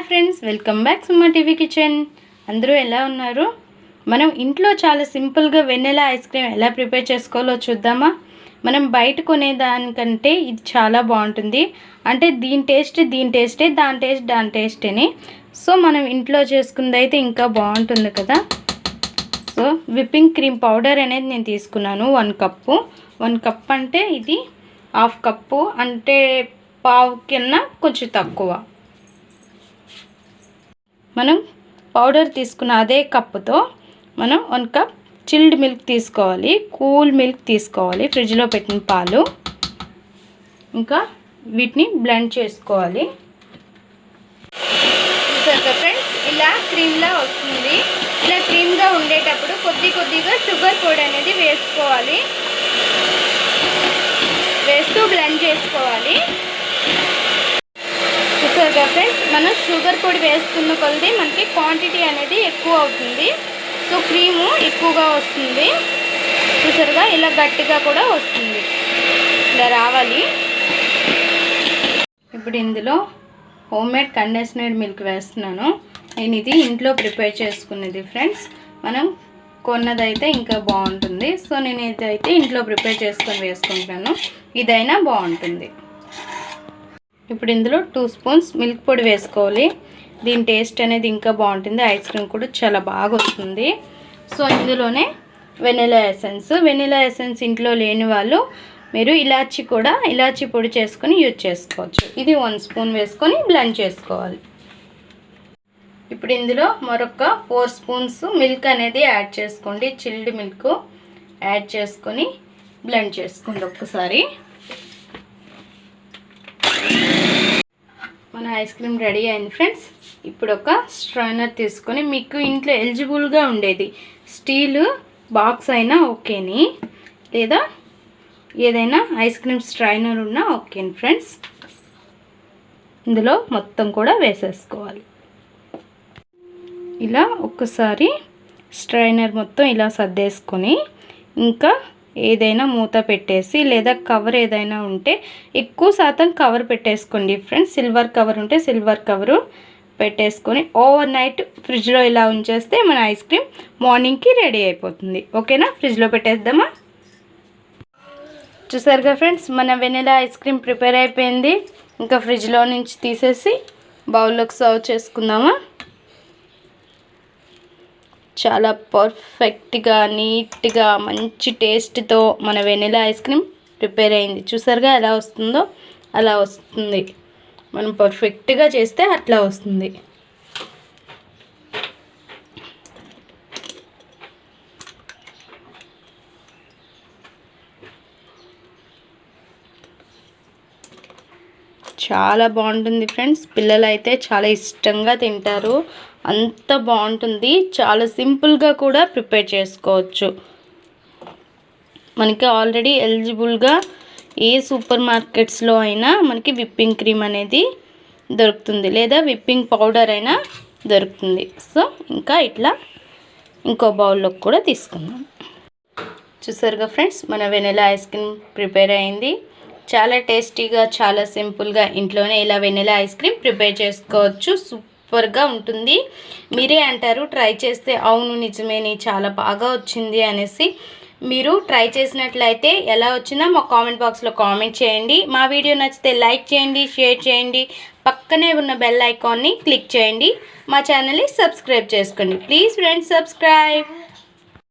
Hi friends, welcome back Suma TV kitchen. అందరూ ఎలా ఉన్నారు? మనం ఇంట్లో చాలా సింపుల్గా వెన్నెలా ఐస్ క్రీమ్ ఎలా ప్రిపేర్ చేసుకోవాలో చూద్దామా? మనం బయట కొనేదానికంటే ఇది చాలా బాగుంటుంది. అంటే దీని టేస్టే, దాని టేస్టేని. సో మనం ఇంట్లో చేసుకున్నది అయితే ఇంకా బాగుంటుంది కదా. సో విప్పింగ్ క్రీమ్ పౌడర్ అనేది నేను తీసుకున్నాను 1 కప్పు. 1 కప్ అంటే ఇది హాఫ్ కప్పు, అంటే పావు కన్నా కొంచెం తక్కువ. మనం పౌడర్ తీసుకున్న అదే కప్పుతో మనం 1 కప్ చిల్డ్ మిల్క్ తీసుకోవాలి, కూల్ మిల్క్ తీసుకోవాలి, ఫ్రిడ్జ్లో పెట్టిన పాలు. ఇంకా వీటిని బ్లెండ్ చేసుకోవాలి. చూసారు ఫ్రెండ్స్, ఇలా క్రీమ్లా వస్తుంది. ఇలా క్రీమ్గా ఉండేటప్పుడు కొద్దిగా షుగర్ పొడి అనేది వేసుకోవాలి. వేస్తూ బ్లెండ్ చేసుకోవాలి. చూసారుగా ఫ్రెండ్స్, మనం షుగర్ పొడి వేస్తున్న కొలది మనకి క్వాంటిటీ అనేది ఎక్కువ అవుతుంది. సో క్రీము ఎక్కువగా వస్తుంది. చూసారుగా, ఇలా గట్టిగా కూడా వస్తుంది, ఇలా రావాలి. ఇప్పుడు ఇందులో హోమ్మేడ్ కండెన్స్డ్ మిల్క్ వేస్తున్నాను. నేను ఇది ఇంట్లో ప్రిపేర్ చేసుకునేది ఫ్రెండ్స్. మనం కొన్నదైతే ఇంకా బాగుంటుంది. సో నేను ఇదైతే ఇంట్లో ప్రిపేర్ చేసుకొని వేసుకుంటాను, ఇదైనా బాగుంటుంది. ఇప్పుడు ఇందులో 2 స్పూన్స్ మిల్క్ పొడి వేసుకోవాలి. దీని టేస్ట్ అనేది ఇంకా బాగుంటుంది, ఐస్ క్రీమ్ కూడా చాలా బాగా వస్తుంది. సో ఇందులోనే వెనిలా ఎసెన్స్ ఇంట్లో లేని వాళ్ళు మీరు ఇలాచీ పొడి చేసుకొని యూజ్ చేసుకోవచ్చు. ఇది 1 స్పూన్ వేసుకొని బ్లెండ్ చేసుకోవాలి. ఇప్పుడు ఇందులో మరొక 4 స్పూన్స్ మిల్క్ అనేది యాడ్ చేసుకోండి. చిల్డ్ మిల్క్ యాడ్ చేసుకొని బ్లెండ్ చేసుకోండి ఒక్కసారి. మన ఐస్ క్రీమ్ రెడీ అయింది ఫ్రెండ్స్. ఇప్పుడు ఒక స్ట్రైనర్ తీసుకొని, మీకు ఇంట్లో ఎలిజిబుల్గా ఉండేది స్టీల్ బాక్స్ అయినా ఓకేని, లేదా ఏదైనా ఐస్ క్రీమ్ స్ట్రైనర్ ఉన్నా ఓకేని ఫ్రెండ్స్. ఇందులో మొత్తం కూడా వేసేసుకోవాలి. ఇలా ఒక్కసారి స్ట్రైనర్ మొత్తం ఇలా సర్దేసుకొని, ఇంకా ఏదైనా మూత పెట్టేసి, లేదా కవర్ ఏదైనా ఉంటే ఎక్కువ శాతం కవర్ పెట్టేసుకోండి ఫ్రెండ్స్. సిల్వర్ కవర్ ఉంటే సిల్వర్ కవరు పెట్టేసుకొని ఓవర్ నైట్ ఫ్రిడ్జ్లో ఇలా ఉంచేస్తే మన ఐస్ క్రీమ్ మార్నింగ్కి రెడీ అయిపోతుంది. ఓకేనా, ఫ్రిడ్జ్లో పెట్టేద్దామా? చూసారుగా ఫ్రెండ్స్, మన వెనిలా ఐస్ క్రీమ్ ప్రిపేర్ అయిపోయింది. ఇంకా ఫ్రిడ్జ్లో నుంచి తీసేసి బౌల్లోకి సర్వ్ చేసుకుందామా? చాలా పర్ఫెక్ట్గా, నీట్గా, మంచి టేస్ట్తో మన వెనిలా ఐస్ క్రీమ్ ప్రిపేర్ అయింది. చూసారుగా ఎలా వస్తుందో, అలా వస్తుంది. మనం పర్ఫెక్ట్గా చేస్తే అట్లా వస్తుంది. చాలా బాగుంటుంది ఫ్రెండ్స్. పిల్లలు అయితే చాలా ఇష్టంగా తింటారు, అంత బాగుంటుంది. చాలా సింపుల్గా కూడా ప్రిపేర్ చేసుకోవచ్చు. మనకి ఆల్రెడీ ఎలిజిబుల్గా ఏ సూపర్ మార్కెట్స్లో అయినా మనకి విప్పింగ్ క్రీమ్ అనేది దొరుకుతుంది, లేదా విప్పింగ్ పౌడర్ అయినా దొరుకుతుంది. సో ఇంకా ఇట్లా ఇంకో బౌల్లోకి కూడా తీసుకుందాం. చూసారుగా ఫ్రెండ్స్, మన వెనిలా ఐస్ క్రీమ్ ప్రిపేర్ అయింది. చాలా టేస్టీగా, చాలా సింపుల్గా ఇంట్లోనే ఇలా వెనిలా ఐస్ క్రీమ్ ప్రిపేర్ చేసుకోవచ్చు. సూపర్గా ఉంటుంది. మీరే అంటారు ట్రై చేస్తే, అవును నిజమేని చాలా బాగా వచ్చింది అనేసి. మీరు ట్రై చేసినట్లయితే ఎలా వచ్చినా మా కామెంట్ బాక్స్లో కామెంట్ చేయండి. మా వీడియో నచ్చితే లైక్ చేయండి, షేర్ చేయండి, పక్కనే ఉన్న బెల్ ఐకాన్ని క్లిక్ చేయండి. మా ఛానల్ని సబ్స్క్రైబ్ చేసుకోండి. Please friends, subscribe.